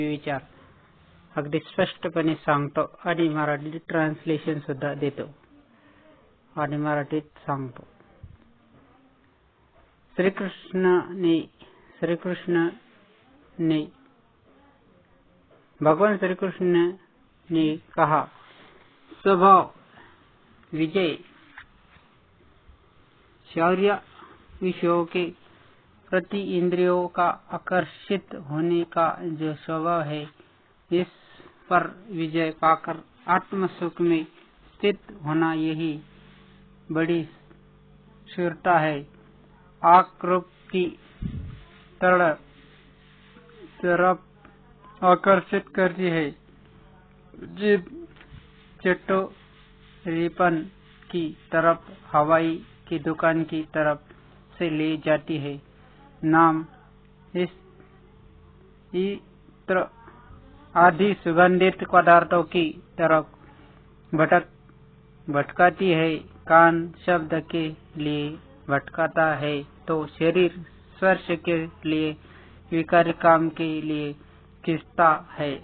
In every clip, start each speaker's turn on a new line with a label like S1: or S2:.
S1: विचार अगदी स्पष्टपणे सांगतो आणि मराठी ट्रान्सलेशन सुद्धा देतो आणि मराठीत सांगतो। भगवान श्री कृष्ण ने कहा, स्वभाव, विजय, शौर्य, विषयों के प्रति इंद्रियों का आकर्षित होने का जो स्वभाव है, इस पर विजय पाकर आत्मसुख में स्थित होना, यही बड़ी शूरता है। आक्रोप की तरफ आकर्षित करती है, जीभ चटोरेपन की तरफ, हवाई की दुकान की तरफ से ले जाती है, नाम, इत्र आदि सुगंधित पदार्थों की तरफ भटकाती है, कान शब्द के लिए भटकाता है, तो शरीर स्पर्श के लिए, विकारी काम के लिए खिंचता है।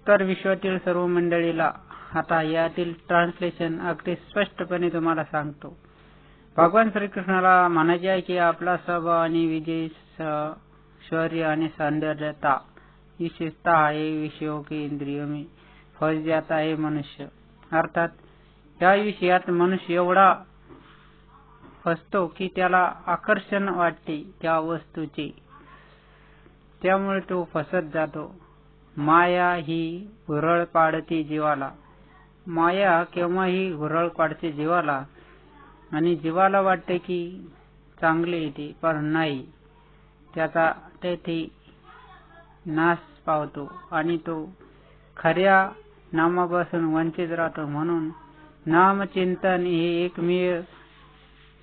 S1: तर विश्वातील सर्व मंडळीला आता यातील ट्रान्सलेशन अगदी स्पष्टपणे तुम्हाला सांगतो। भगवान श्रीकृष्णाला म्हणायचे आहे की आपला स्वभाव आणि विजय, शौर्य आणि सौंदर्यता विशेषता है विषयों के इंद्रियों में फंस जाता है मनुष्य। अर्थात या विषयात मनुष्य एवढा फसतो की त्याला आकर्षण वाटते त्या वस्तूचे, त्यामुळे तो फसत जातो। माया ही भुरळ पाडते जीवाला। माया केव्हाही भुरळ पाडते जीवाला आणि जीवाला वाटते की चांगले येते, पण नाही, त्याचा तेथे नाश पावतो आणि तो खऱ्या नामापासून वंचित राहतो। म्हणून नामचिंतन हे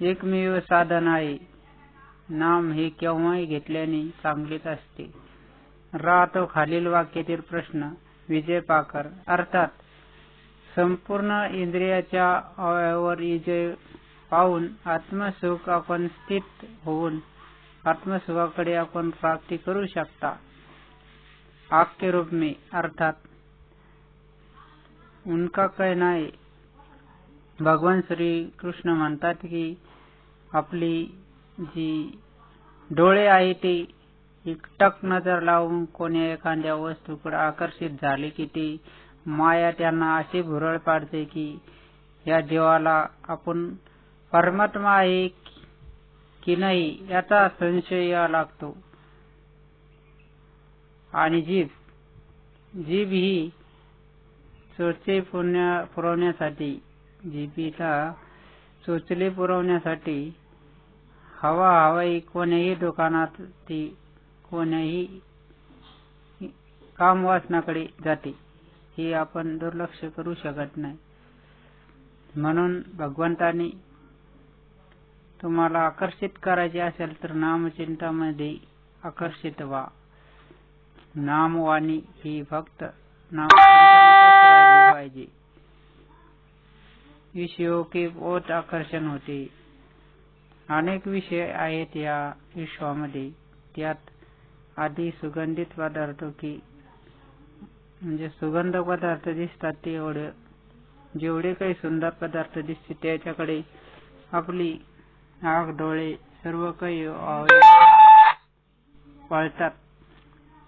S1: एकमेव साधन आहे। नाम हे केव्हाही घेतल्याने चांगलेच असते। राहतो खालील वाक्यातील प्रश्न विजय पाकर, अर्थात संपूर्ण इंद्रियाच्या अवयवावर विजय पाहून आत्मसुख आपण स्थित होऊन आत्मसुखाकडे आपण प्राप्ती करू शकता। आग के रूप में, अर्थात उनका कहना है, भगवान श्री कृष्ण म्हणतात की आपली जी डोळे आहे ते एकटक नजर लावून कोणी एखाद्या वस्तूकडे आकर्षित झाले की ती माया त्यांना अशी भुरळ पाडते की या जीवाला आपण परमात्मा आहे की नाही याचा संशय यावा लागतो। आणि जीभ ही चोचले पुरवण्यासाठी, जीभीला चोचले पुरवण्यासाठी हवाई कोण्याही दुकानात ती कोण्याही कामवासनाकडे जाते, हे आपण दुर्लक्ष करू शकत नाही। म्हणून भगवंताने तुम्हाला आकर्षित करायचे असेल तर नामचिंतनामध्ये आकर्षित व्हा। नामवाणी ही फक्त नामचिंतनातच राहिली पाहिजे। विषयों के बहुत आकर्षण होते। अनेक विषय आहेत या विश्वामध्ये, त्यात आधी सुगंधित पदार्थ की म्हणजे सुगंध पदार्थ दिसतात ते जेवढे काही सुंदर पदार्थ दिसते त्याच्याकडे आपली आग, डोळे, सर्व काही वळतात,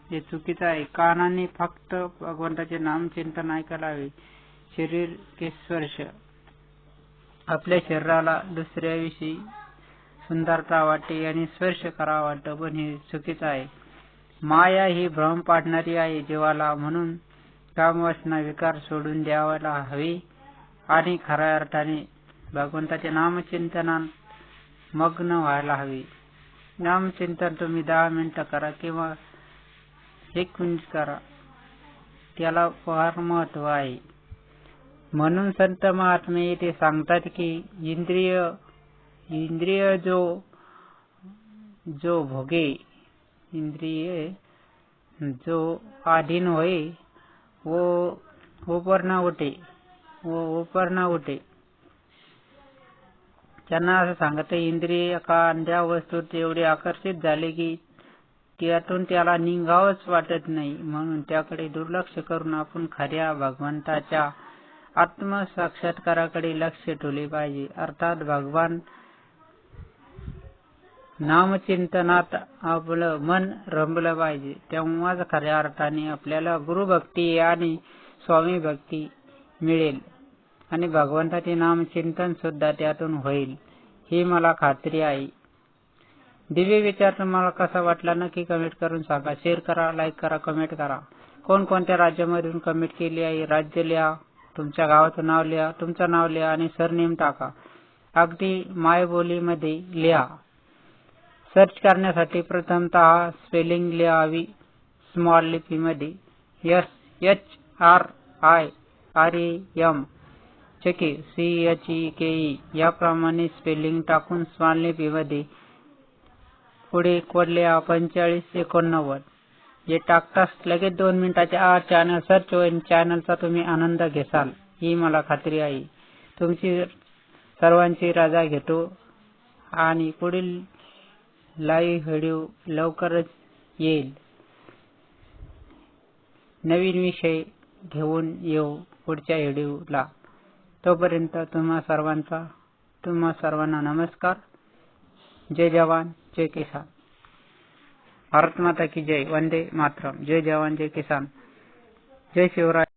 S1: हे चुकीचं आहे। कानाने फक्त भगवंताचे नाम चिंतन ऐकायला हवे। शरीर के स्पर्श, आपल्या शरीराला दुसऱ्याविषयी सुंदरता वाटते आणि स्पर्श करावा वाटतो, पण हे चुकीचं आहे। माया ही भ्रम पाडणारी आहे जीवाला, म्हणून कामवासना विकार सोडून द्यायला हवे आणि खऱ्या अर्थाने भगवंताच्या नामचिंतनात मग्न व्हायला हवे। नामचिंतन तुम्ही 10 मिनिटं करा किंवा 1 मिनिट करा, त्याला फार महत्व आहे। म्हणून संत महात्मे येथे सांगतात की इंद्रिय जो भोगे, इंद्रिय जो आधीन होए वो ऊपर ना उठे। त्यांना असं सांगते, इंद्रिय एखाद्या वस्तूत एवढे आकर्षित झाले की त्यातून त्याला निघावंच वाटत नाही, म्हणून त्याकडे दुर्लक्ष करून आपण खऱ्या भगवंताच्या आत्मसाक्षात्काराकडे लक्ष ठेवले पाहिजे. अर्थात भगवान नामचिंतनात आपलं मन रमलं पाहिजे. तेव्हाच खऱ्या अर्थाने आपल्याला गुरुभक्ती आणि स्वामी भक्ती मिळेल आणि भगवंताचे नामचिंतन सुद्धा त्यातून होईल, ही मला खात्री आहे. दिव्य विचार तुम्हाला कसा वाटला नक्की कमेंट करून सांगा. शेअर करा, लाईक करा, कमेंट करा. कोणकोणत्या राज्यामधून कमेंट केली आहे राज्य लिहा, तुमच्या गावाचं नाव लिहा, तुमचं नाव लिहा आणि सरनेम टाका. अगदी मायबोलीमध्ये लिहा. सर्च करण्यासाठी प्रथमतः स्पेलिंग लिहावी स्मॉल लिपीमध्ये. SHRIREM चेकी CHEKE याप्रमाणे स्पेलिंग टाकून स्मॉल लिपीमध्ये पुढे कोड लिहा 4589. जे टाकताच लगेच 2 मिनिटाच्या आत चॅनल सर्च होईल. चॅनलचा तुम्ही आनंद घेसाल ही मला खात्री आहे. तुमची सर्वांची रजा घेतो आणि पुढील लाईव्ह व्हिडिओ लवकरच येईल. नवीन विषय घेऊन येऊ पुढच्या व्हिडिओला. तोपर्यंत तुम्हा सर्वांना नमस्कार. जय जवान जय किसान. भारत माता की जय. वंदे मातरम. जय जवान जय किसान. जय शिवराय.